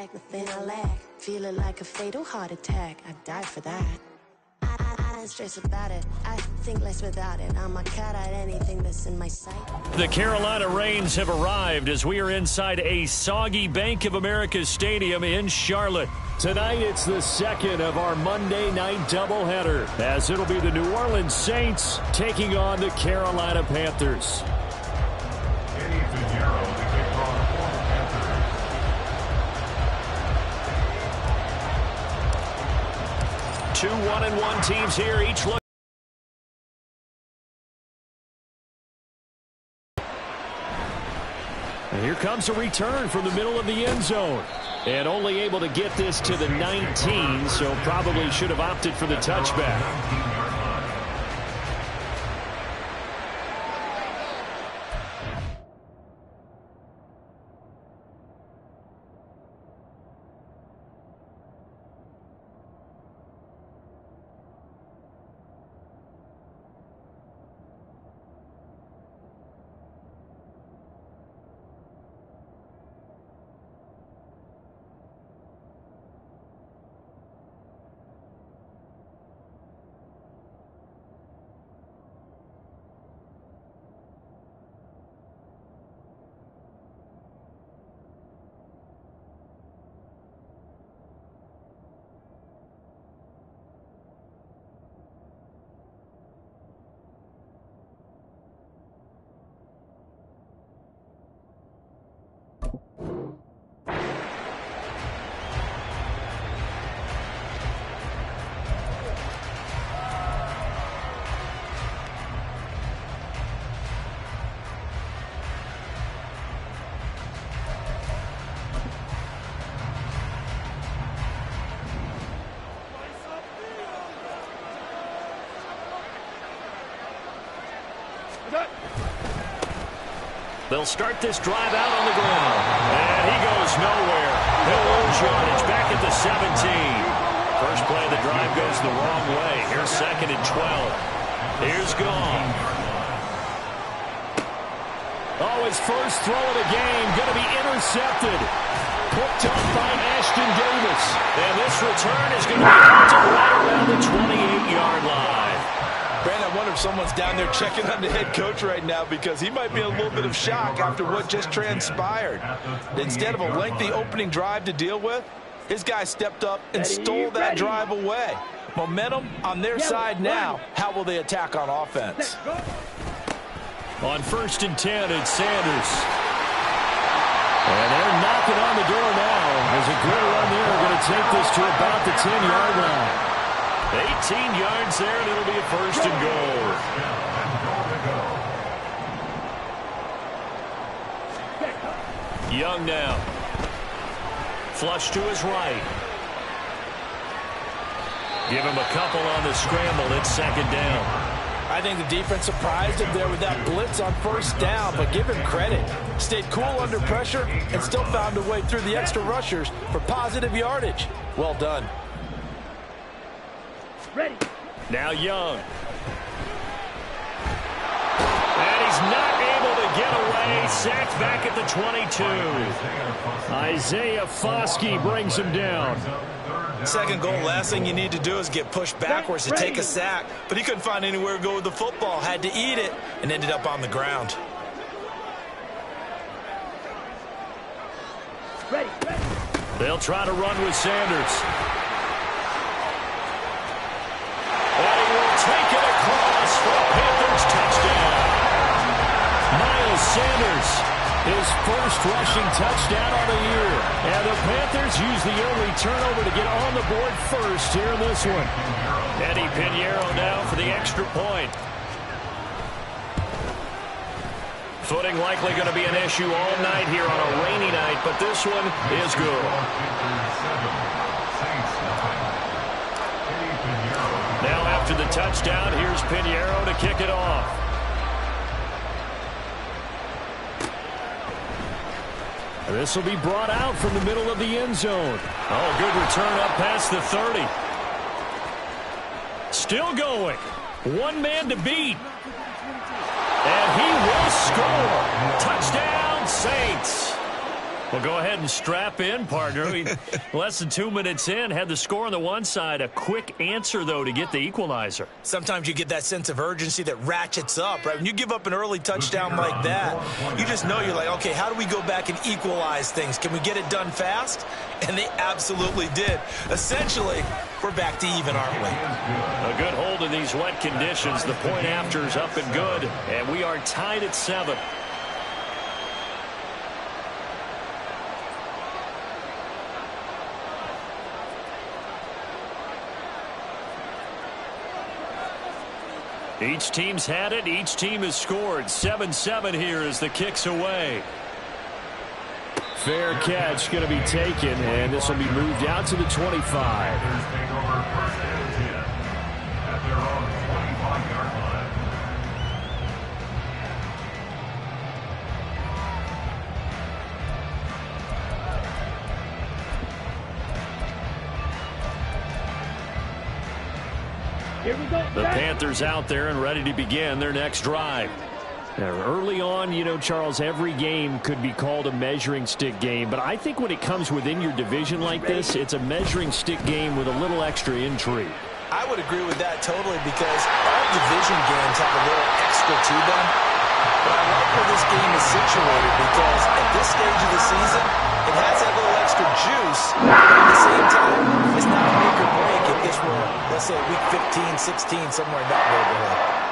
lack, the thing I lack. Feeling like a fatal heart attack. I'd die for that. I don't stress about it. I think less without it. I'm a cut at anything that's in my sight. The Carolina Rains have arrived as we are inside a soggy Bank of America Stadium in Charlotte. Tonight, it's the second of our Monday night doubleheader, as it'll be the New Orleans Saints taking on the Carolina Panthers. 2 1-1 teams here, each look. And here comes a return from the middle of the end zone. And only able to get this to the 19, so probably should have opted for the touchback. They'll start this drive out on the ground. And he goes nowhere. He'll lose yardage back at the 17. First play of the drive goes the wrong way. Here's 2nd and 12. Here's Gone. Oh, his first throw of the game going to be intercepted. Picked up by Ashton Davis. And this return is going to be hunted right around the 28-yard line. Brandon, I wonder if someone's down there checking on the head coach right now, because he might be in a little bit of shock after what just transpired. Instead of a lengthy opening drive to deal with, his guy stepped up and stole that drive away. Momentum on their side now. How will they attack on offense? On 1st and 10, it's Sanders. And they're knocking on the door now as a good run there. Are going to take this to about the 10-yard line. 18 yards there, and it'll be a 1st and goal. Young now. Flush to his right. Give him a couple on the scramble. It's 2nd down. I think the defense surprised him there with that blitz on 1st down, but give him credit. Stayed cool under pressure and still found a way through the extra rushers for positive yardage. Well done. Ready. Now Young. And he's not able to get away. Sacked back at the 22. Isaiah Foskey brings him down. 2nd goal, last thing you need to do is get pushed backwards to take a sack. But he couldn't find anywhere to go with the football. Had to eat it and ended up on the ground. Ready. They'll try to run with Sanders. Take it across for a Panthers touchdown. Miles Sanders, his first rushing touchdown on the year. And the Panthers use the early turnover to get on the board first here in this one. Eddie Pinheiro now for the extra point. Footing likely going to be an issue all night here on a rainy night, but this one is good. Now after the touchdown, here's Pinheiro to kick it off. This will be brought out from the middle of the end zone. Oh, good return up past the 30. Still going. One man to beat. And he will score. Touchdown, Saints. Well, go ahead and strap in, partner. Less than 2 minutes in, had the score on the one side. A quick answer, though, to get the equalizer. Sometimes you get that sense of urgency that ratchets up, right? When you give up an early touchdown like that, you just know you're like, okay, how do we go back and equalize things? Can we get it done fast? And they absolutely did. Essentially, we're back to even, aren't we? A good hold in these wet conditions. The point after is up and good, and we are tied at 7. Each team's had it. Each team has scored. 7-7 here as the kick's away. Fair catch going to be taken, and this will be moved out to the 25. The Panthers out there and ready to begin their next drive. Now, early on, you know, Charles, every game could be called a measuring stick game, but I think when it comes within your division like this, it's a measuring stick game with a little extra intrigue. I would agree with that totally because all division games have a little extra to them. But I like where this game is situated because at this stage of the season, it has that little extra juice. But at the same time, it's not a make or break if this were, let's say, week 15, 16, somewhere in that neighborhood.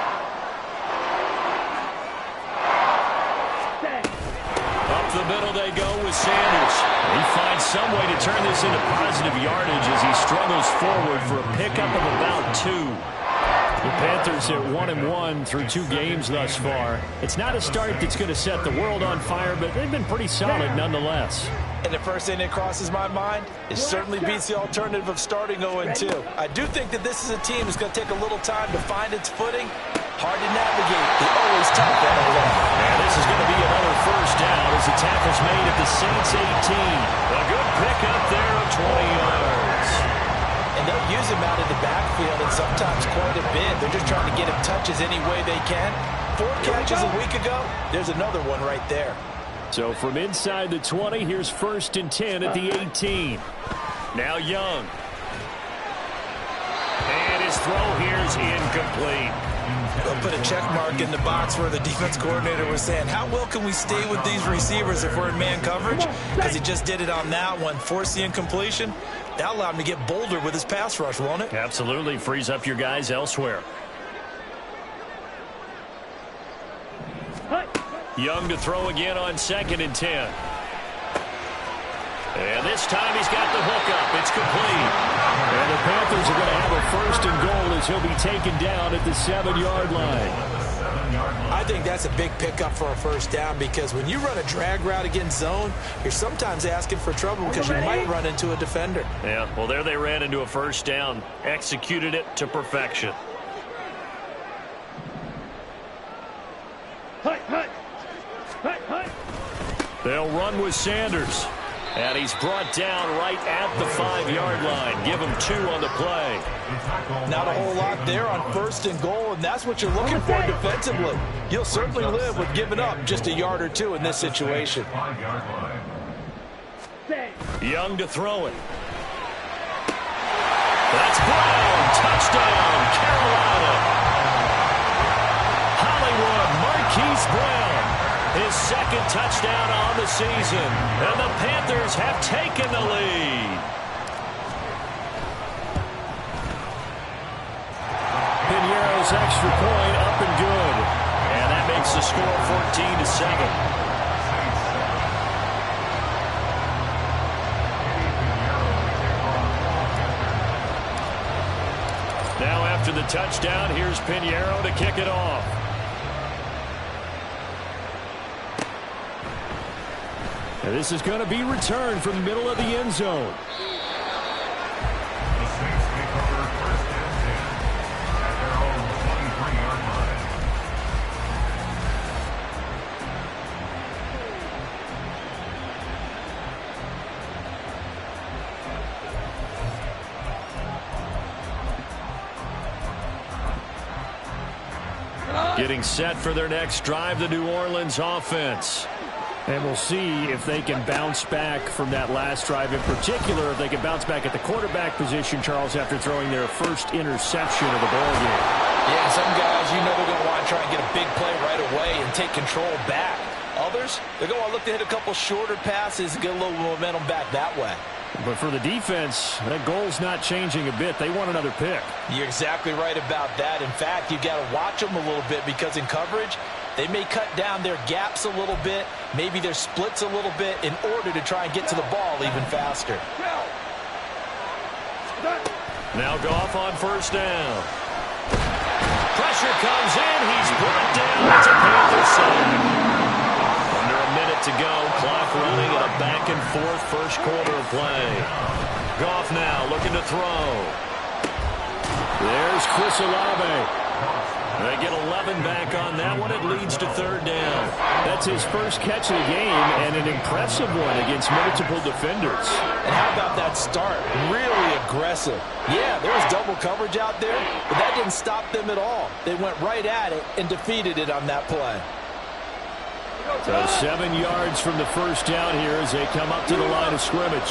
Up the middle they go with Sanders. He finds some way to turn this into positive yardage as he struggles forward for a pickup of about 2. The Panthers at 1-1 through 2 games thus far. It's not a start that's going to set the world on fire, but they've been pretty solid nonetheless. And the first thing that crosses my mind, it certainly beats the alternative of starting 0-2. I do think that this is a team that's going to take a little time to find its footing. Hard to navigate. They always tough that away. And this is going to be another first down as the tackle's made at the Saints 18. A good pickup there of 20 yards. And they'll use him out of the backfield and sometimes quite a bit. They're just trying to get him touches any way they can. 4 catches a week ago. There's another one right there. So from inside the 20, here's 1st and 10 at the 18. Now Young. And his throw here's incomplete. They'll put a check mark in the box where the defense coordinator was saying, how well can we stay with these receivers if we're in man coverage? Because he just did it on that one, forced the incompletion. That allowed him to get bolder with his pass rush, won't it? Absolutely. Frees up your guys elsewhere. Young to throw again on 2nd and 10. And this time he's got the hook up. It's complete. And the Panthers are going to have a 1st and goal as he'll be taken down at the 7-yard line. I think that's a big pickup for a first down because when you run a drag route against zone, you're sometimes asking for trouble because you might run into a defender. Yeah, well, there they ran into a first down. Executed it to perfection. They'll run with Sanders. And he's brought down right at the 5-yard line. Give him 2 on the play. Not a whole lot there on 1st and goal, and that's what you're looking for defensively. You'll certainly live with giving up just a yard or 2 in this situation. Young to throw it. That's Brown. Touchdown, Carolina. Hollywood Marquise Brown. His 2nd touchdown on the season. And the Panthers have taken the lead. Piñeiro's extra point up and good. And that makes the score 14-7. Now after the touchdown, here's Piñeiro to kick it off. And this is going to be returned from the middle of the end zone. Getting set for their next drive, the New Orleans offense. And we'll see if they can bounce back from that last drive. In particular, if they can bounce back at the quarterback position, Charles, after throwing their first interception of the ball game. Yeah, some guys, you know they're going to want to try and get a big play right away and take control back. Others, they're going to look to hit a couple shorter passes and get a little momentum back that way. But for the defense, that goal's not changing a bit. They want another pick. You're exactly right about that. In fact, you've got to watch them a little bit because in coverage, they may cut down their gaps a little bit, maybe their splits a little bit in order to try and get to the ball even faster. Now Goff on first down. Pressure comes in. He's brought down. It's a Panthers sack. Under a minute to go. Clock running at a back-and-forth first quarter of play. Goff now looking to throw. There's Chris Olave. They get 11 back on that one. It leads to third down. That's his first catch of the game and an impressive one against multiple defenders. And how about that start? Really aggressive. Yeah, there was double coverage out there, but that didn't stop them at all. They went right at it and defeated it on that play. So 7 yards from the first down here as they come up to the line of scrimmage.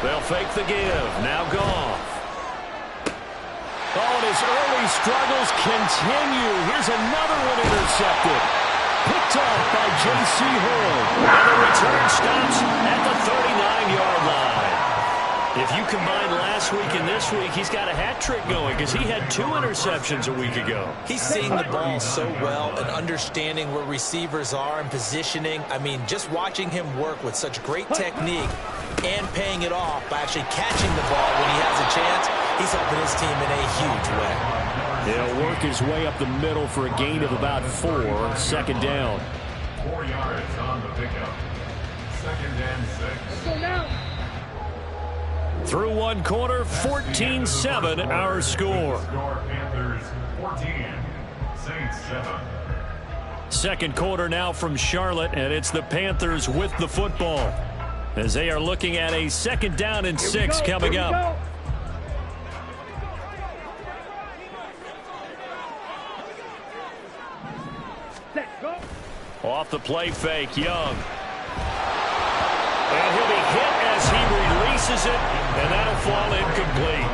They'll fake the give. Now Goff. Oh, and his early struggles continue. Here's another one intercepted. Picked off by J.C. Horn. And the return stops at the 39-yard line. If you combine last week and this week, he's got a hat trick going because he had 2 interceptions a week ago. He's seeing the ball so well and understanding where receivers are and positioning. I mean, just watching him work with such great technique and paying it off by actually catching the ball when he has a chance, he's helping his team in a huge way. He'll work his way up the middle for a gain of about 4. Second down. 4 yards on the pickup. 2nd and 6. Go now. Through one quarter, 14-7 our score. Panthers 14, Saints 7. Second quarter now from Charlotte, and it's the Panthers with the football as they are looking at a 2nd down and 6 coming up. Off the play fake, Young. And he'll be hit as he releases it, and that'll fall incomplete.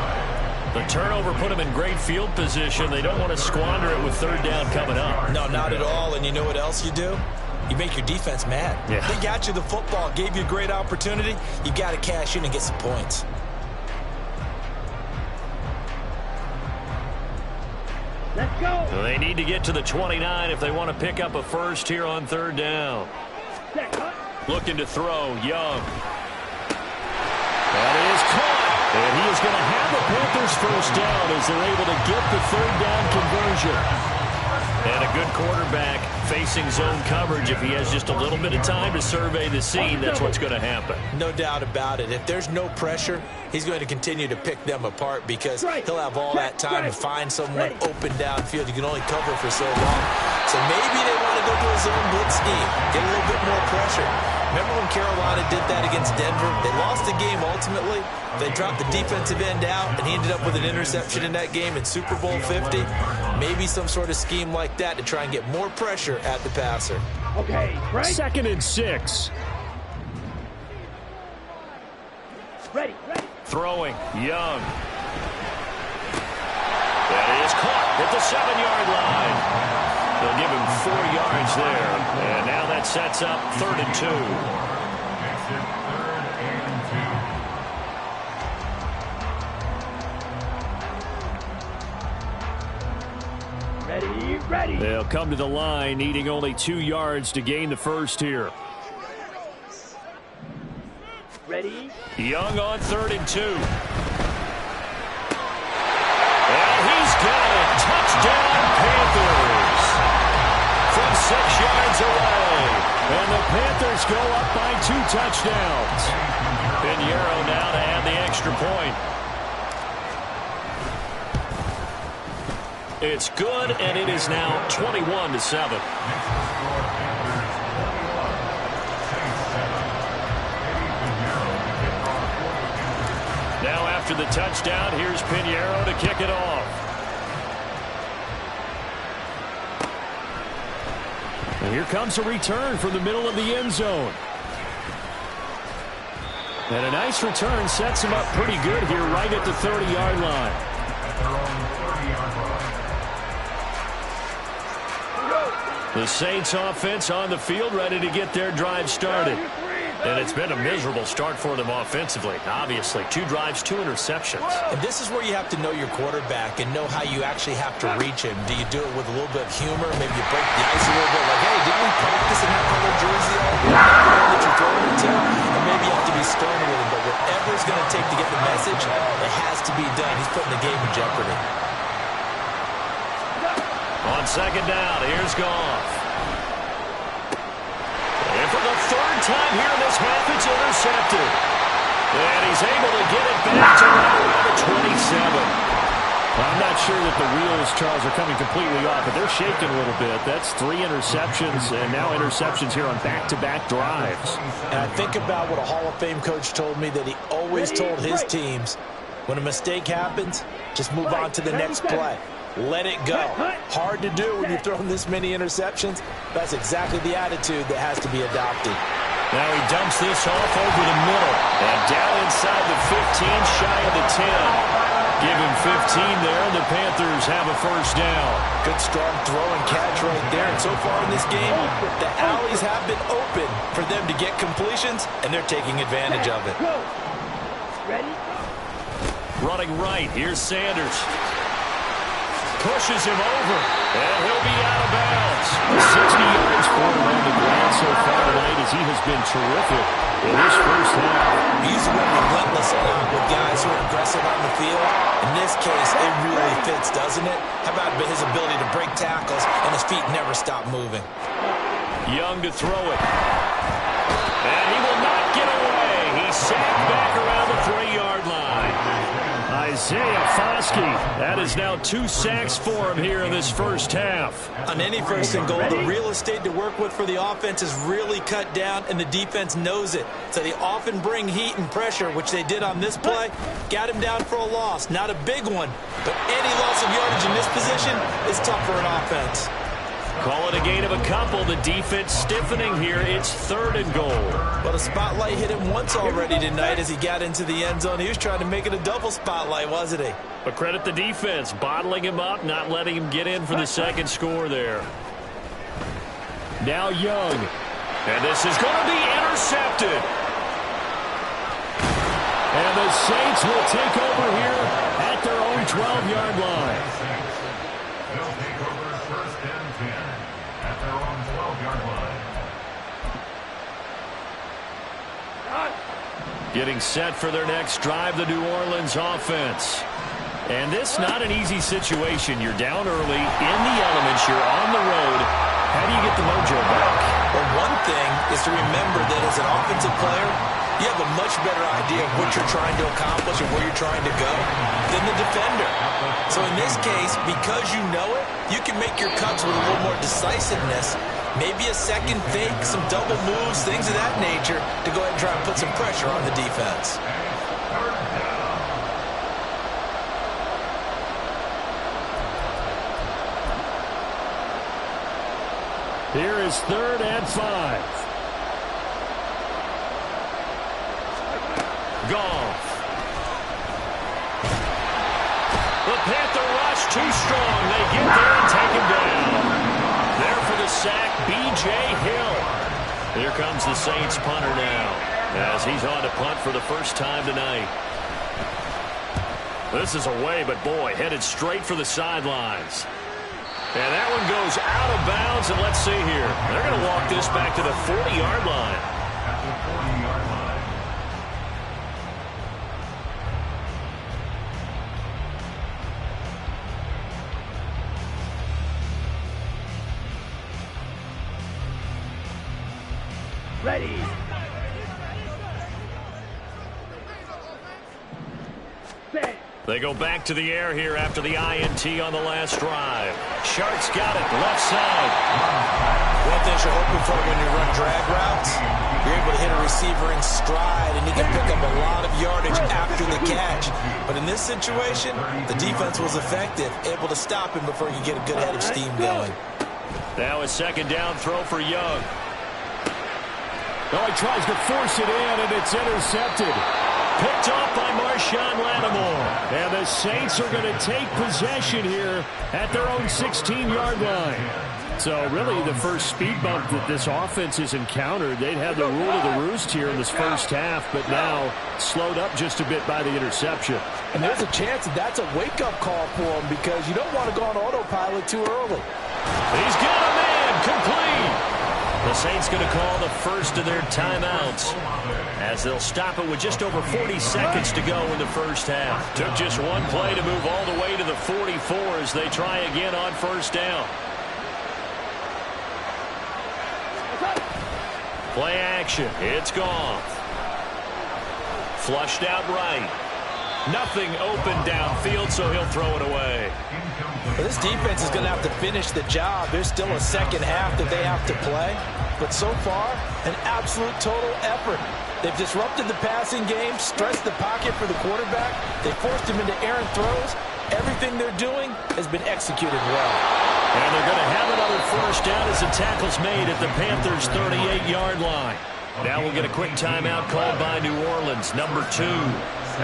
The turnover put him in great field position. They don't want to squander it with 3rd down coming up. No, not at all. And you know what else you do? You make your defense mad. Yeah. They got you the football, gave you a great opportunity. You got to cash in and get some points. Let's go. So they need to get to the 29 if they want to pick up a first here on 3rd down. Looking to throw, Young. That is caught. And he is going to have the Panthers first down as they're able to get the 3rd down conversion. And a good quarterback facing zone coverage. If he has just a little bit of time to survey the scene, that's what's going to happen. No doubt about it. If there's no pressure, he's going to continue to pick them apart because he'll have all that time to find someone open downfield. You can only cover for so long. So maybe they want to go to a zone blitz scheme, get a little bit more pressure. Remember when Carolina did that against Denver? They lost the game ultimately. They dropped the defensive end out, and he ended up with an interception in that game in Super Bowl 50. Maybe some sort of scheme like that to try and get more pressure at the passer. Okay, right. 2nd and 6. Ready. Throwing, Young. That is caught at the 7-yard line. They'll give him 4 yards there. And now that sets up 3rd and 2. Ready. They'll come to the line, needing only 2 yards to gain the first here. Ready. Young on 3rd and 2. And he's got it. Touchdown, Panthers. From 6 yards away. And the Panthers go up by 2 touchdowns. Pinheiro now to add the extra point. It's good, and it is now 21-7. Now after the touchdown, here's Pinheiro to kick it off. here comes a return from the middle of the end zone. And a nice return sets him up pretty good here right at the 30-yard line. At their own 30-yard line. The Saints offense on the field ready to get their drive started. And it's been a miserable start for them offensively. Obviously, 2 drives, 2 interceptions. And this is where you have to know your quarterback and know how you actually have to reach him. Do you do it with a little bit of humor? Maybe you break the ice a little bit. Like, hey, didn't we practice in that color jersey all year? That you're throwing it to? And maybe you have to be stern with him. But whatever it's going to take to get the message, it has to be done. He's putting the game in jeopardy. On second down, here's Goff. And for the 3rd time here in this half, it's intercepted. And he's able to get it back to right around the 27. I'm not sure that the wheels, Charles, are coming completely off, but they're shaking a little bit. That's 3 interceptions, and now interceptions here on back-to-back drives. And I think about what a Hall of Fame coach told me, that he always told his teams, when a mistake happens, just move on to the next play. Let it go. Hard to do when you're throwing this many interceptions. That's exactly the attitude that has to be adopted. Now he dumps this off over the middle. And down inside the 15, shy of the 10. Give him 15 there, and the Panthers have a first down. Good strong throw and catch right there. And so far in this game, the alleys have been open for them to get completions, and they're taking advantage of it. Ready? Running right, here's Sanders. Pushes him over, and he'll be out of bounds. 60 yards for him on the ground so far tonight, as he has been terrific in this first half. He's relentless a lot with guys who are aggressive on the field. In this case, it really fits, doesn't it? How about his ability to break tackles, and his feet never stop moving? Young to throw it. And he will not get away. He's sacked back around the 3-yard line. Isaiah Foskey, that is now 2 sacks for him here in this first half. On any 1st and goal, the real estate to work with for the offense is really cut down, and the defense knows it. So they often bring heat and pressure, which they did on this play. Got him down for a loss. Not a big one, but any loss of yardage in this position is tough for an offense. Call it a gain of a couple. The defense stiffening here. It's 3rd and goal. But a spotlight hit him once already tonight as he got into the end zone. He was trying to make it a double spotlight, wasn't he? But credit the defense, bottling him up, not letting him get in for the 2nd score there. Now Young. And this is going to be intercepted. And the Saints will take over here at their own 12-yard line. They'll take over 1st and 10 at their own 12-yard line. Getting set for their next drive, the New Orleans offense. And this not an easy situation. You're down early, in the elements, you're on the road. How do you get the mojo back? Well, one thing is to remember that as an offensive player, you have a much better idea of what you're trying to accomplish and where you're trying to go than the defender. So in this case, because you know it, you can make your cuts with a little more decisiveness. Maybe a second fake, some double moves, things of that nature to go ahead and try and put some pressure on the defense. Here is 3rd and 5. Goff. The Panther rush too strong. They get there and take him down. There for the sack, B.J. Hill. Here comes the Saints punter now, as he's on to punt for the first time tonight. This is away, but boy, headed straight for the sidelines. And that one goes out of bounds, and let's see here. They're going to walk this back to the 40-yard line. At the 40-yard line. Ready. Set. They go back to the air here after the INT on the last drive. Sharks got it, left side. One thing you're hoping for when you run drag routes, you're able to hit a receiver in stride, and you can pick up a lot of yardage after the catch. But in this situation, the defense was effective, able to stop him before you get a good head of steam going. Now a second down throw for Young. Oh, he tries to force it in, and it's intercepted. Picked off by Marshawn Lattimore. And the Saints are going to take possession here at their own 16-yard line. So really the first speed bump that this offense has encountered, they'd had the rule of the roost here in this first half, but now slowed up just a bit by the interception. And there's a chance that that's a wake-up call for him because you don't want to go on autopilot too early. He's got a man complete. The Saints going to call the first of their timeouts as they'll stop it with just over 40 seconds to go in the first half. Took just one play to move all the way to the 44 as they try again on first down. Play action. It's gone. Flushed out right. Nothing open downfield, so he'll throw it away. Well, this defense is going to have to finish the job. There's still a second half that they have to play. But so far, an absolute total effort. They've disrupted the passing game, stressed the pocket for the quarterback. They forced him into errant throws. Everything they're doing has been executed well. And they're going to have another first down as the tackle's made at the Panthers' 38-yard line. Now we'll get a quick timeout called by New Orleans, number 2,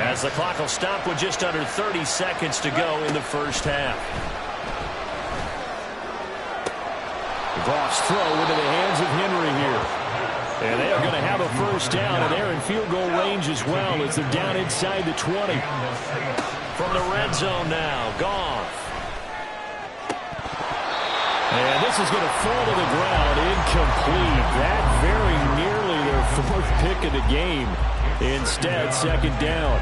as the clock will stop with just under 30 seconds to go in the first half. Goff's throw into the hands of Henry here. And they are going to have a first down, and they're in field goal range as well as they're down inside the 20. From the red zone now, Goff. And this is going to fall to the ground, incomplete. That very nearly their 4th pick of the game. Instead, second down.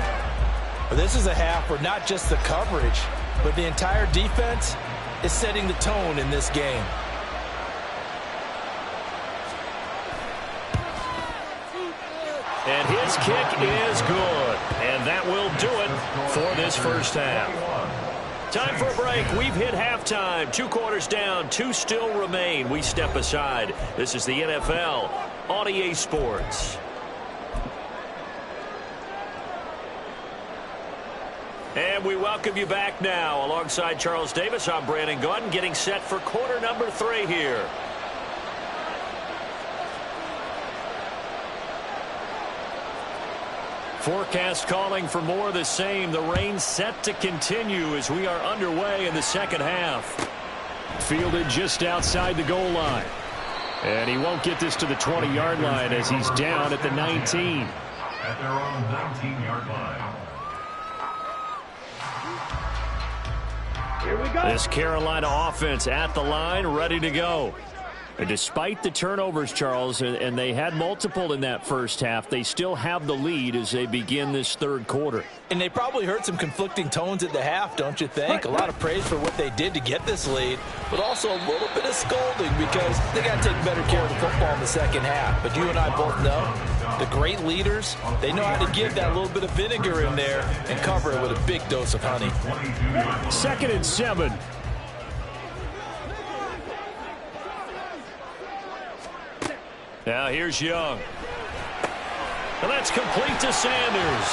Well, this is a half where not just the coverage, but the entire defense is setting the tone in this game. And his kick is good. And that will do it for this first half. Time for a break. We've hit halftime. 2 quarters down, 2 still remain. We step aside. This is the NFL on EA Sports. And we welcome you back now. Alongside Charles Davis, I'm Brandon Gaudin, getting set for quarter number 3 here. Forecast calling for more of the same. The rain set to continue as we are underway in the second half. Fielded just outside the goal line. And he won't get this to the 20-yard line as he's down at the 19. At their own 19-yard line. Here we go. This Carolina offense at the line, ready to go. And despite the turnovers, Charles, and they had multiple in that first half, they still have the lead as they begin this third quarter. And they probably heard some conflicting tones at the half, don't you think? A lot of praise for what they did to get this lead, but also a little bit of scolding because they got to take better care of the football in the second half. But you and I both know the great leaders, they know how to give that little bit of vinegar in there and cover it with a big dose of honey. 2nd and 7. Now here's Young. And that's complete to Sanders.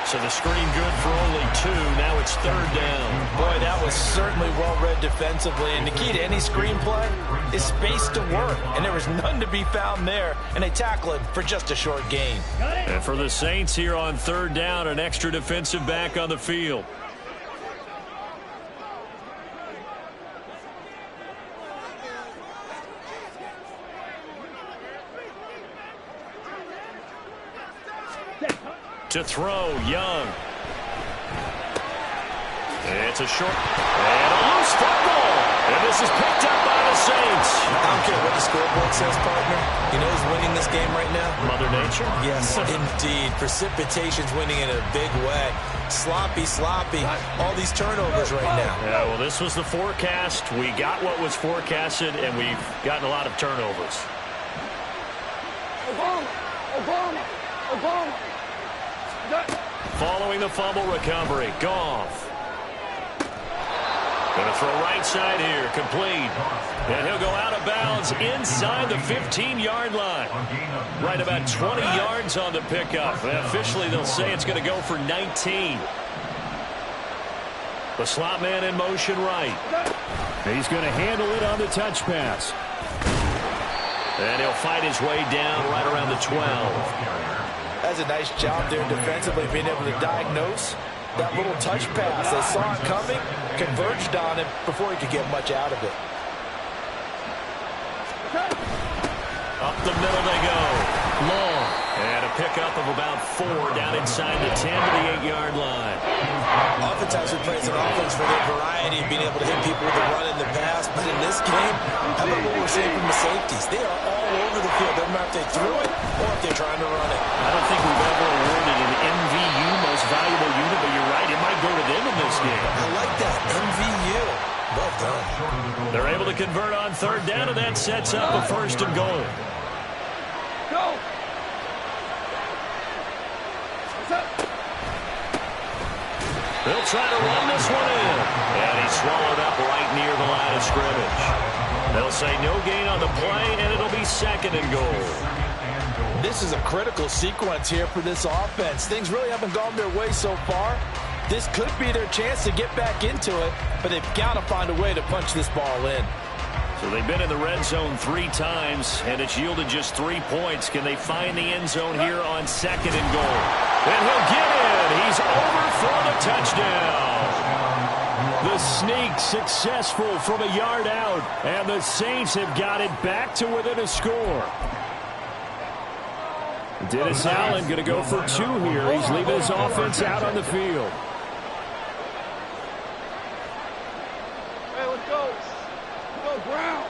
So the screen good for only 2. Now it's 3rd down. Boy, that was certainly well-read defensively. And the key to any screenplay is space to work. And there was none to be found there. And they tackle it for just a short gain. And for the Saints here on 3rd down, an extra defensive back on the field. To throw, Young. It's a short and a loose football. And this is picked up by the Saints. I don't care what the scoreboard says, partner. You know who's winning this game right now? Mother Nature? Yes, indeed. Precipitation's winning in a big way. Sloppy. All these turnovers right now. Yeah, well, this was the forecast. We got what was forecasted, and we've gotten a lot of turnovers. Obama. Following the fumble recovery, Goff. Going to throw right side here, complete. And he'll go out of bounds inside the 15-yard line. Right about 20 yards on the pickup. And officially, they'll say it's going to go for 19. The slot man in motion right. He's going to handle it on the touch pass. And he'll fight his way down right around the 12. That's a nice job there defensively, being able to diagnose that little touch pass. They saw it coming, converged on him before he could get much out of it. Up the middle they go. Long. And a pickup of about 4 down inside the 10 to the 8-yard line. Oftentimes we praise an offense for their variety of being able to hit people with the run and the pass. But in this game, how about what we're seeing from the safeties? They are all over the field. Doesn't matter if they threw it or if they're trying to run it. I don't think we've ever awarded an MVU, most valuable unit, but you're right, it might go to them in this game. I like that, MVU. Well done. They're able to convert on 3rd down, and that sets up a 1st and goal. Go! What's up? They'll try to run this one in. And he's swallowed up right near the line of scrimmage. They'll say no gain on the play, and it'll be 2nd and goal. This is a critical sequence here for this offense. Things really haven't gone their way so far. This could be their chance to get back into it, but they've got to find a way to punch this ball in. So they've been in the red zone 3 times, and it's yielded just 3 points. Can they find the end zone here on 2nd and goal? And he'll get in. He's over for the touchdown. The sneak successful from a yard out, and the Saints have got it back to within a score. Dennis Allen going to go for 2 here. He's leaving his offense out on the field. Hey, let's go. Go, Brown.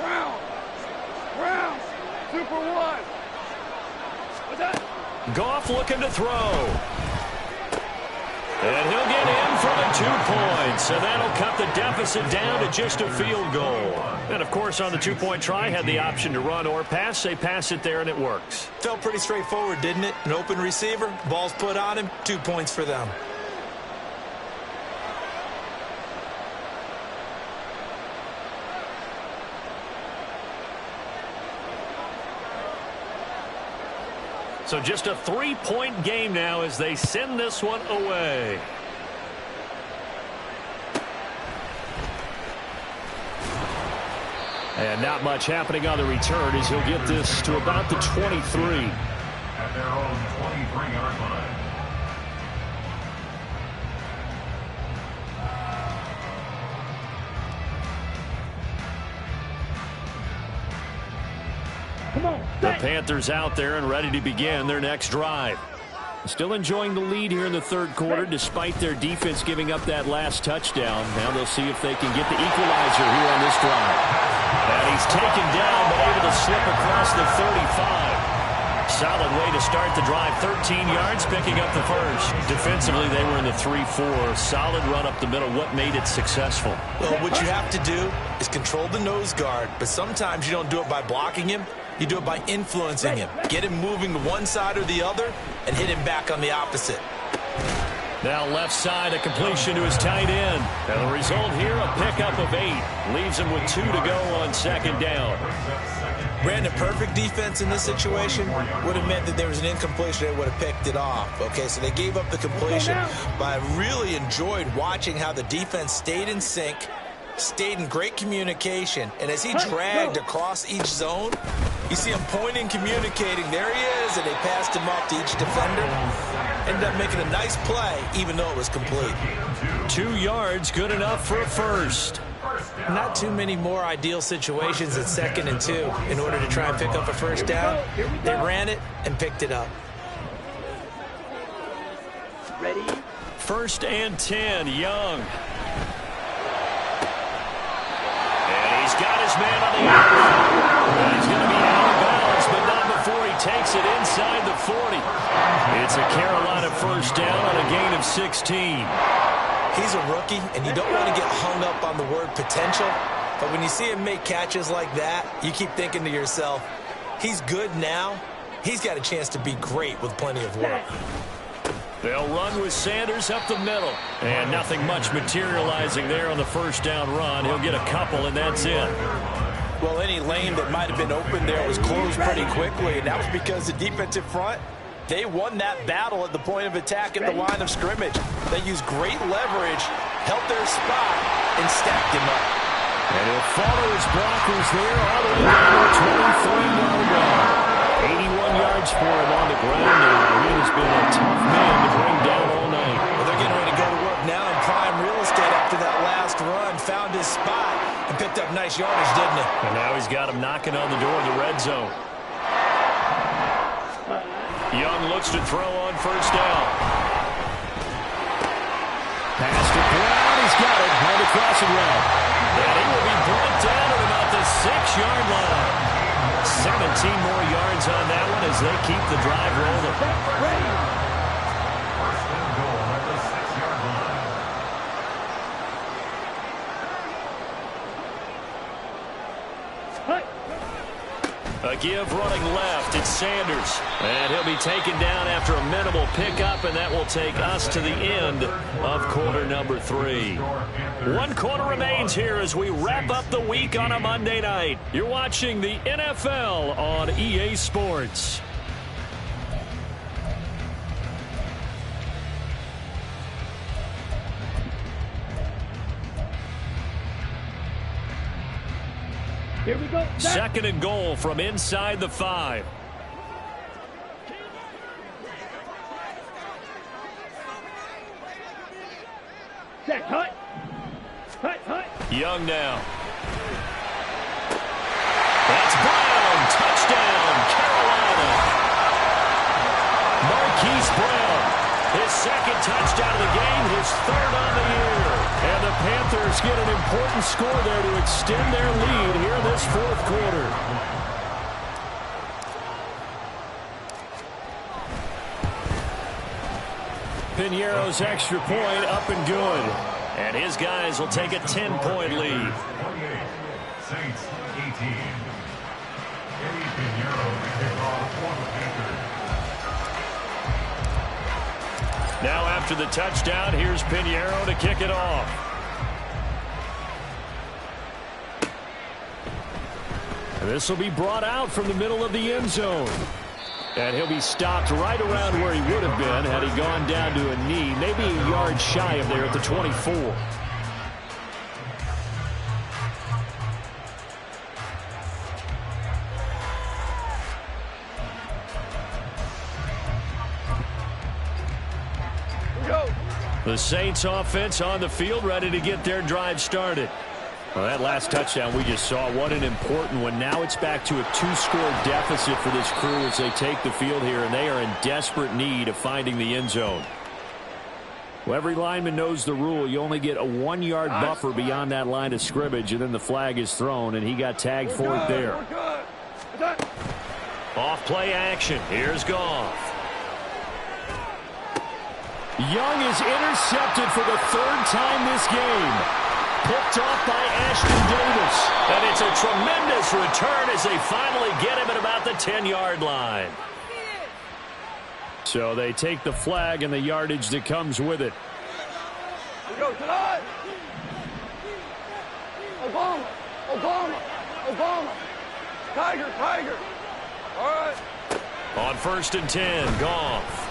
Brown. Brown. Super 1. What's that? Goff looking to throw. And he'll get in for the 2 points. And that'll cut the deficit down to just a field goal. And, of course, on the 2-point try, had the option to run or pass. They pass it there, and it works. Felt pretty straightforward, didn't it? An open receiver, ball's put on him, 2 points for them. So just a 3-point game now as they send this one away. And not much happening on the return as he'll get this to about the 23. At their own 23-yard line. The Panthers out there and ready to begin their next drive. Still enjoying the lead here in the 3rd quarter despite their defense giving up that last touchdown. Now they'll see if they can get the equalizer here on this drive. And he's taken down but able to slip across the 35. Solid way to start the drive. 13 yards, picking up the 1st. Defensively, they were in the 3-4. Solid run up the middle. What made it successful? Well, what you have to do is control the nose guard, but sometimes you don't do it by blocking him. You do it by influencing him. Get him moving to one side or the other and hit him back on the opposite. Now left side, a completion to his tight end. And the result here, a pickup of 8. Leaves him with 2 to go on 2nd down. Brandon, perfect defense in this situation would have meant that there was an incompletion. They would have picked it off. Okay, so they gave up the completion. But I really enjoyed watching how the defense stayed in sync, stayed in great communication. And as he dragged across each zone, you see him pointing, communicating. There he is, and they passed him off to each defender. Ended up making a nice play, even though it was complete. 2 yards, good enough for a 1st. Not too many more ideal situations at 2nd and 2 in order to try and pick up a 1st down. They ran it and picked it up. Ready? 1st and 10, Young. And he's got his man on the outside. He's going to be out of bounds, but not before he takes it inside the 40. It's a Carolina 1st down on a gain of 16. He's a rookie, and you don't want to get hung up on the word potential. But when you see him make catches like that, you keep thinking to yourself, he's good now. He's got a chance to be great with plenty of work. They'll run with Sanders up the middle. And nothing much materializing there on the 1st down run. He'll get a couple, and that's it. Well, any lane that might have been open there was closed pretty quickly, and that was because the defensive front, they won that battle at the point of attack at the line of scrimmage. They used great leverage, held their spot, and stacked him up. And he'll follow his blockers there all the way down to the 23-yard line. 81 yards for him on the ground now. He has been a tough man to bring down all night. Well, they're getting ready to go to work now in prime real estate after that last run. Found his spot and picked up nice yardage, didn't he? And now he's got him knocking on the door of the red zone. Young looks to throw on first down. Pass to Brown. He's got it on the crossing route. And he will be brought down at about the 6-yard line. 17 more yards on that one as they keep the drive rolling. First and goal at the 6-yard line. A give running left. It's Sanders. And he'll be taken down after a minimal pickup, and that will take us to the end of quarter number 3. 1 quarter remains here as we wrap up the week on a Monday night. You're watching the NFL on EA Sports. Here we go. Second and goal from inside the 5. Check, hut. Hut. Young now. That's Brown. Touchdown, Carolina. Marquise Brown. His second touchdown of the game, his third on the year. And the Panthers get an important score there to extend their lead here this fourth quarter. Piñeiro's extra point up and good. And his guys will take a 10-point lead. 28, Saints 18. Eddie Piñeiro to kick off for the Panthers. Now after the touchdown, here's Piñeiro to kick it off. This will be brought out from the middle of the end zone. And he'll be stopped right around where he would have been had he gone down to a knee, maybe a yard shy of there at the 24. The Saints offense on the field, ready to get their drive started. Well, that last touchdown we just saw, what an important one. Now it's back to a 2-score deficit for this crew as they take the field here, and they are in desperate need of finding the end zone. Well, every lineman knows the rule. You only get a 1-yard buffer beyond that line of scrimmage, and then the flag is thrown, and he got tagged for it there. Off play action. Here's Goff. Young is intercepted for the 3rd time this game. Picked off by Ashton Davis. And it's a tremendous return as they finally get him at about the 10-yard line. So they take the flag and the yardage that comes with it. Here we go tonight. Obama. Tiger. All right. On 1st and 10, Goff.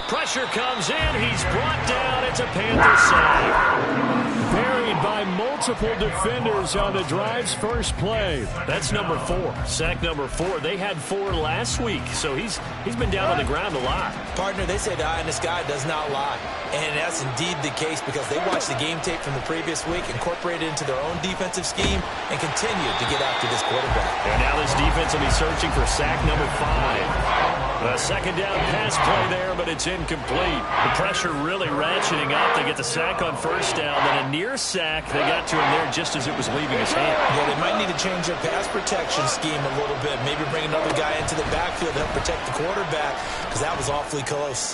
Pressure comes in. He's brought down. It's a Panther sack. Buried by multiple defenders on the drive's first play. That's number 4. Sack number 4. They had 4 last week, so he's been down on the ground a lot. Partner, they say the eye in the sky does not lie. And that's indeed the case because they watched the game tape from the previous week, incorporated it into their own defensive scheme, and continued to get after this quarterback. And now this defense will be searching for sack number 5. A second down pass play there, but it's incomplete. The pressure really ratcheting up. They get the sack on first down, then a near sack. They got to him there just as it was leaving his hand. Yeah, they might need to change their pass protection scheme a little bit. Maybe bring another guy into the backfield to help protect the quarterback because that was awfully close.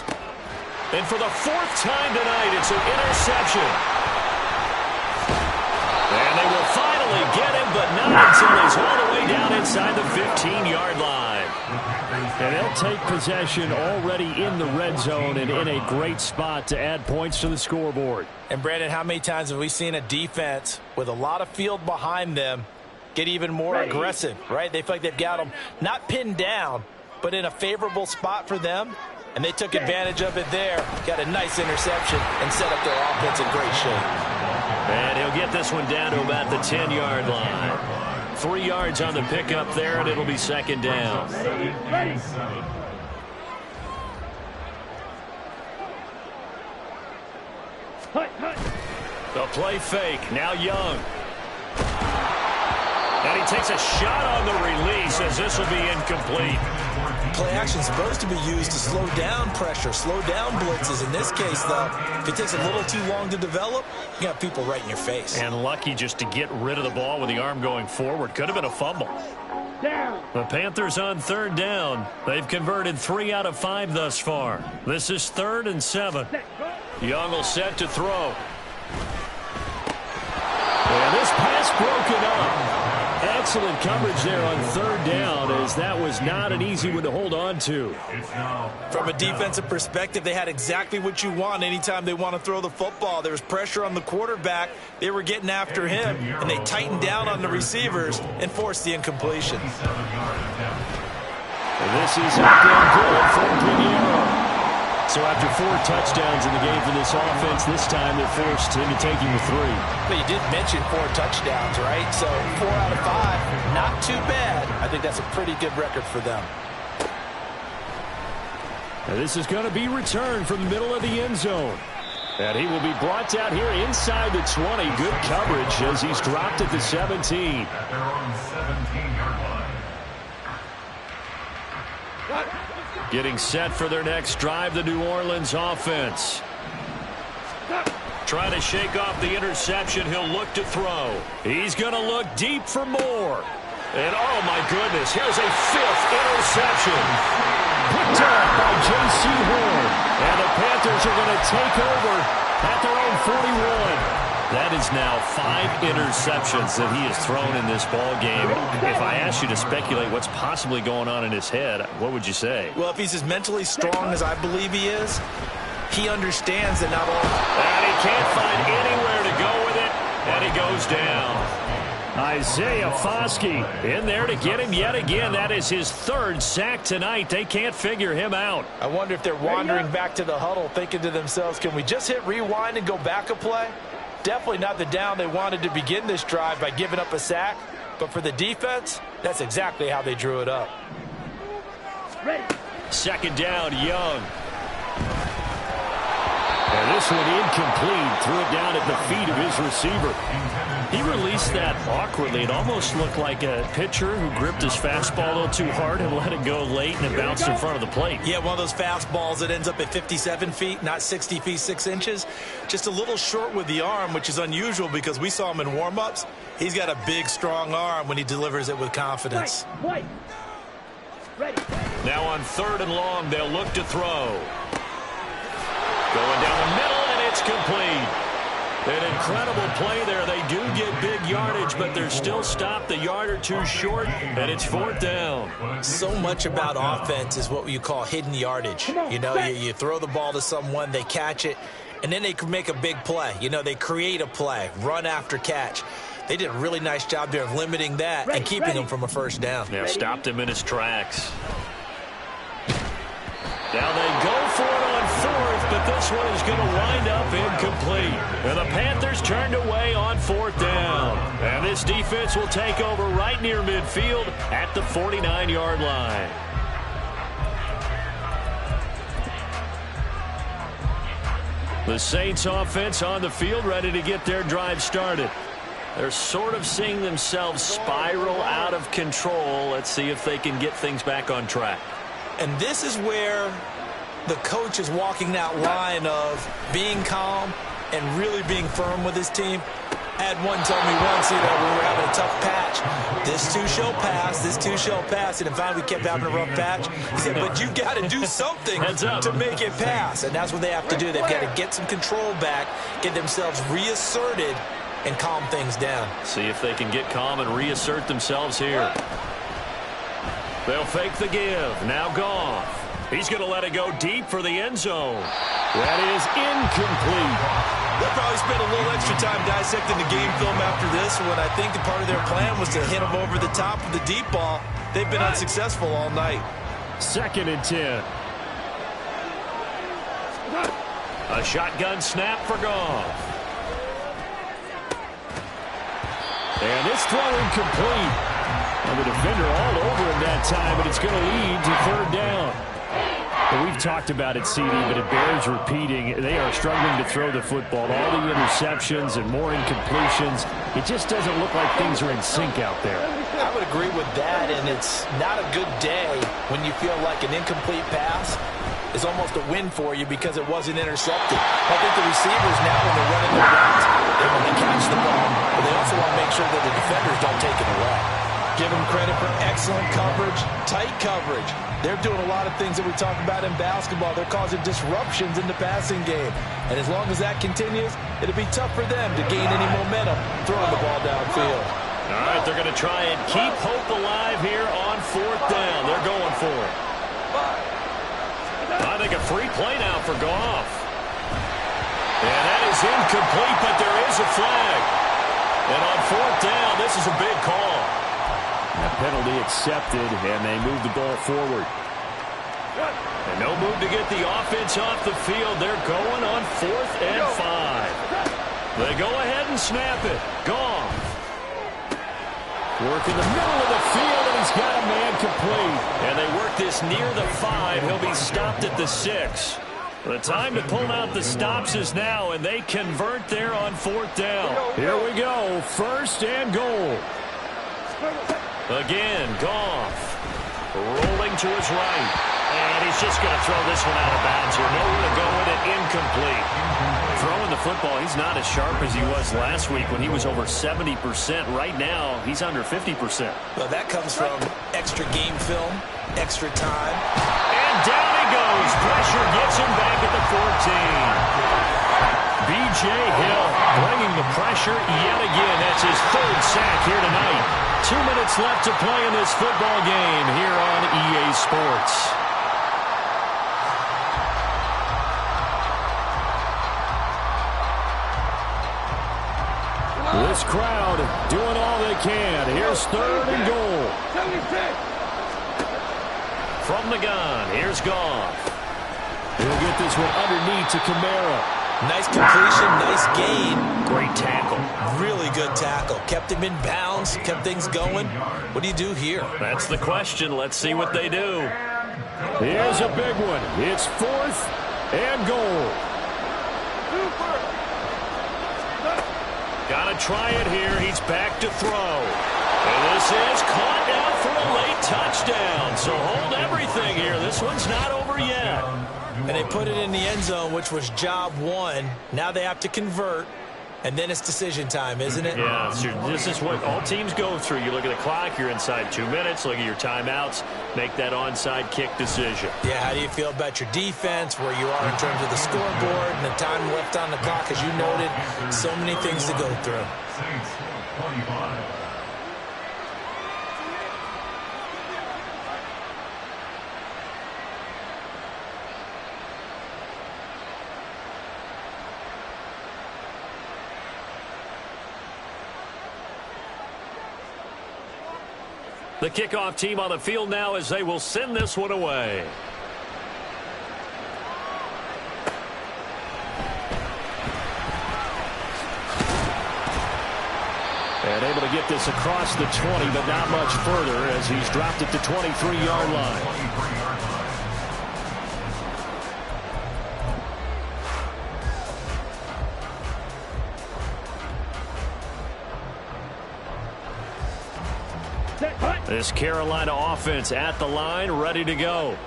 And for the 4th time tonight, it's an interception. And they will finally get him, but not until he's all the way down inside the 15-yard line. And they'll take possession already in the red zone and in a great spot to add points to the scoreboard. And, Brandon, how many times have we seen a defense with a lot of field behind them get even more aggressive, right? They feel like they've got them not pinned down, but in a favorable spot for them. And they took advantage of it there. Got a nice interception and set up their offense in great shape. And he'll get this one down to about the 10-yard line. 3 yards on the pickup there, and it'll be second down. Ready. The play fake. Now Young. And he takes a shot on the release as this will be incomplete. Play action is supposed to be used to slow down pressure, slow down blitzes. In this case, though, if it takes a little too long to develop, you got people right in your face. And lucky just to get rid of the ball with the arm going forward. Could have been a fumble. Down. The Panthers on third down. They've converted 3 out of 5 thus far. This is 3rd and 7. Young will set to throw. And this pass broken up. Excellent coverage there on third down, as that was not an easy one to hold on to. From a defensive perspective, they had exactly what you want anytime they want to throw the football. There was pressure on the quarterback. They were getting after him, and they tightened down on the receivers and forced the incompletion. And this is up and good for Pinheiro. So after 4 touchdowns in the game for this offense, this time they're forced into taking the 3. But you did mention 4 touchdowns, right? So 4 out of 5, not too bad. I think that's a pretty good record for them. And this is going to be returned from the middle of the end zone. And he will be brought down here inside the 20. Good coverage as he's dropped at the 17. At their own 17-yard line. Getting set for their next drive, the New Orleans offense. Trying to shake off the interception. He'll look to throw. He's going to look deep for more. And, oh, my goodness, here's a 5th interception. Picked up by J.C. Horn. And the Panthers are going to take over at their own 41. That is now 5 interceptions that he has thrown in this ball game. If I asked you to speculate what's possibly going on in his head, what would you say? Well, if he's as mentally strong as I believe he is, he understands that not all... And he can't find anywhere to go with it, and he goes down. Isaiah Foskey in there to get him yet again. That is his 3rd sack tonight. They can't figure him out. I wonder if they're wandering back to the huddle thinking to themselves, can we just hit rewind and go back a play? Definitely not the down they wanted to begin this drive by giving up a sack. But for the defense, that's exactly how they drew it up. Ready. Second down, Young. And this one incomplete. Threw it down at the feet of his receiver. He released that awkwardly. It almost looked like a pitcher who gripped his fastball a little too hard and let it go late, and it bounced in front of the plate. Yeah, one of those fastballs that ends up at 57 feet, not 60 feet 6 inches. Just a little short with the arm, which is unusual because we saw him in warm-ups. He's got a big, strong arm when he delivers it with confidence. Right. Ready. Now on 3rd and long, they'll look to throw. Going down the middle, and it's complete. An incredible play there. They do get big yardage, but they're still stopped a yard or 2 short, and it's 4th down. So much about offense is what you call hidden yardage. You know, you throw the ball to someone, they catch it, and then they can make a big play. You know, they create a play, run after catch. They did a really nice job there of limiting that and keeping him from a 1st down. Yeah, stopped him in his tracks. Now they go for it on 4th, but this one is going to wind up incomplete. And the Panthers turned away on 4th down. And this defense will take over right near midfield at the 49-yard line. The Saints offense on the field, ready to get their drive started. They're sort of seeing themselves spiral out of control. Let's see if they can get things back on track. And this is where the coach is walking that line of being calm and really being firm with his team. I had one tell me once, you know, we were having a tough patch. This too shall pass, this too shall pass. And finally we kept having a rough patch. He said, but you got to do something to make it pass. And that's what they have to do. They've got to get some control back, get themselves reasserted, and calm things down. See if they can get calm and reassert themselves here. They'll fake the give. Now Goff. He's going to let it go deep for the end zone. That is incomplete. They'll probably spend a little extra time dissecting the game film after this when I think the part of their plan was to hit him over the top of the deep ball. They've been unsuccessful all night. 2nd and 10. A shotgun snap for Goff. And this throw incomplete. And the defender all over him that time, but it's going to lead to third down. Well, we've talked about it, CD, but it bears repeating. They are struggling to throw the football. All the interceptions and more incompletions. It just doesn't look like things are in sync out there. I would agree with that, and it's not a good day when you feel like an incomplete pass is almost a win for you because it wasn't intercepted. I think the receivers now, when they're running their routes, they want to catch the ball, but they also want to make sure that the defenders don't take it away. Give them credit for excellent coverage, tight coverage. They're doing a lot of things that we talk about in basketball. They're causing disruptions in the passing game. And as long as that continues, it'll be tough for them to gain any momentum throwing the ball downfield. All right, they're going to try and keep hope alive here on fourth down. They're going for it. I think a free play now for Goff. And that is incomplete, but there is a flag. And on fourth down, this is a big call. A penalty accepted, and they move the ball forward. And no move to get the offense off the field. They're going on 4th and 5. They go ahead and snap it. Goff. Work in the middle of the field, and he's got a man complete. And they work this near the 5. He'll be stopped at the 6. The time to pull out the stops is now, and they convert there on 4th down. Here we go. 1st and goal. Again, Goff rolling to his right. And he's just going to throw this one out of bounds here. Nowhere to go with it. Incomplete. Throwing the football, he's not as sharp as he was last week when he was over 70%. Right now, he's under 50%. Well, that comes from extra game film, extra time. And down he goes. Pressure gets him back at the 14. B.J. Hill bringing the pressure yet again. That's his 3rd sack here tonight. 2 minutes left to play in this football game here on EA Sports. This crowd doing all they can. Here's 3rd and goal. From the gun, here's Goff. He'll get this one underneath to Kamara. Nice completion, nice gain. Great tackle. Really good tackle. Kept him in bounds, kept things going. What do you do here? That's the question. Let's see what they do. Here's a big one. It's 4th and goal. Got to try it here. He's back to throw. And this is caught down for a late touchdown. So hold everything here. This one's not over yet. And they put it in the end zone, which was job 1. Now they have to convert, and then it's decision time, isn't it? Yeah, this is what all teams go through. You look at the clock, you're inside 2 minutes, look at your timeouts, make that onside kick decision. Yeah, how do you feel about your defense, where you are in terms of the scoreboard, and the time left on the clock, as you noted, so many things to go through. Saints, 25. The kickoff team on the field now as they will send this one away. And able to get this across the 20, but not much further as he's dropped it to 23-yard line. This Carolina offense at the line, ready to go.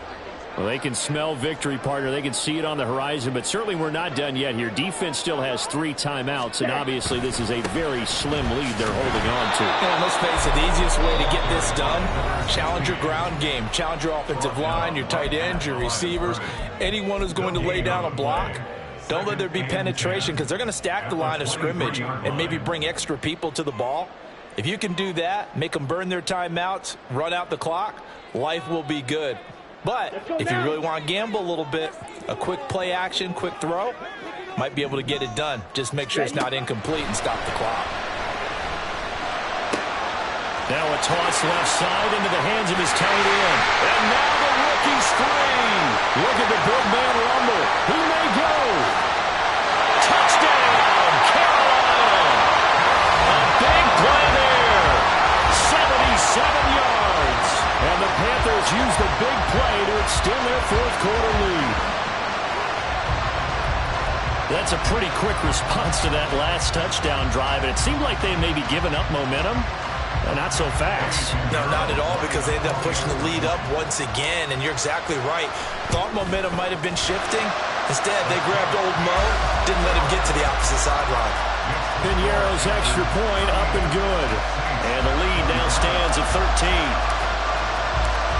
Well, they can smell victory, partner. They can see it on the horizon, but certainly we're not done yet here. Defense still has 3 timeouts, and obviously this is a very slim lead they're holding on to. And let's face it, the easiest way to get this done, challenge your ground game. Challenge your offensive line, your tight ends, your receivers, anyone who's going to lay down a block. Don't let there be penetration because they're going to stack the line of scrimmage and maybe bring extra people to the ball. If you can do that, make them burn their timeouts, run out the clock, life will be good. But if you really want to gamble a little bit, a quick play action, quick throw, might be able to get it done. Just make sure it's not incomplete and stop the clock. Now a toss left side into the hands of his tight end. And now the rookie's free. Look at the big man rumble. He may go. Touchdown, Carolina. A big play there Eagles use the big play to extend their fourth quarter lead. That's a pretty quick response to that last touchdown drive, and it seemed like they may be giving up momentum. Not so fast. No, not at all, because they ended up pushing the lead up once again, and you're exactly right. Thought momentum might have been shifting. Instead, they grabbed Old Mo, didn't let him get to the opposite sideline. Piñeiro's extra point up and good. And the lead now stands at 13.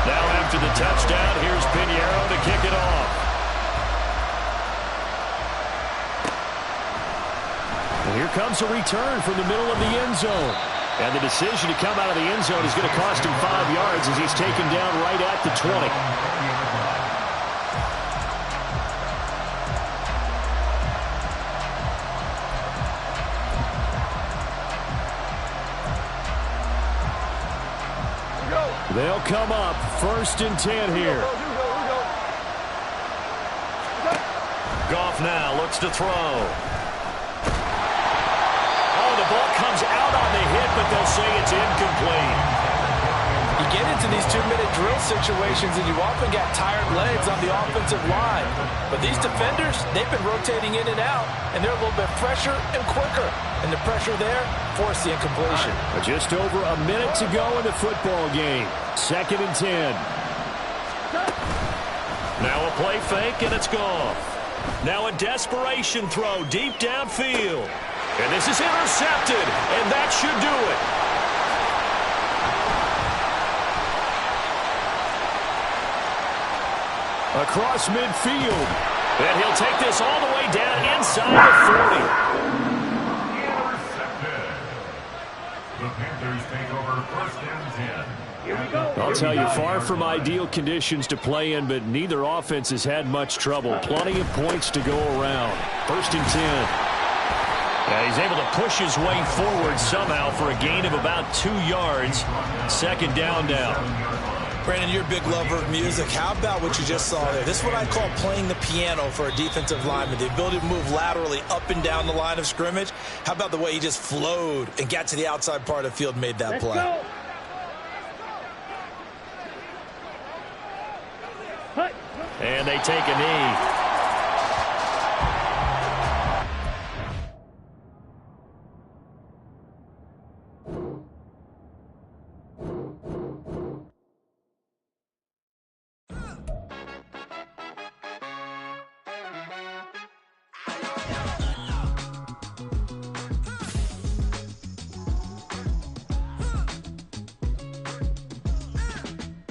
Now after the touchdown, here's Piñeiro to kick it off. And here comes a return from the middle of the end zone. And the decision to come out of the end zone is going to cost him 5 yards as he's taken down right at the 20. They'll come up 1st and 10 here. Goff now looks to throw. The ball comes out on the hit, but they'll say it's incomplete. You get into these 2-minute drill situations, and you often got tired legs on the offensive line. But these defenders, they've been rotating in and out, and they're a little bit fresher and quicker. And the pressure there forced the incompletion. Just over a minute to go in the football game. 2nd and 10. Now a play fake, and it's gone. Now a desperation throw deep downfield. And this is intercepted, and that should do it. Across midfield. And he'll take this all the way down inside Intercepted. The Panthers take over 1st and 10. Here we go. I'll tell you, far from ideal conditions to play in, but neither offense has had much trouble. Plenty of points to go around. 1st and 10. Yeah, he's able to push his way forward somehow for a gain of about 2 yards. 2nd down. Brandon, you're a big lover of music. How about what you just saw there? This is what I call playing the piano for a defensive lineman. The ability to move laterally up and down the line of scrimmage. How about the way he just flowed and got to the outside part of the field and made that play? Go. And they take a knee.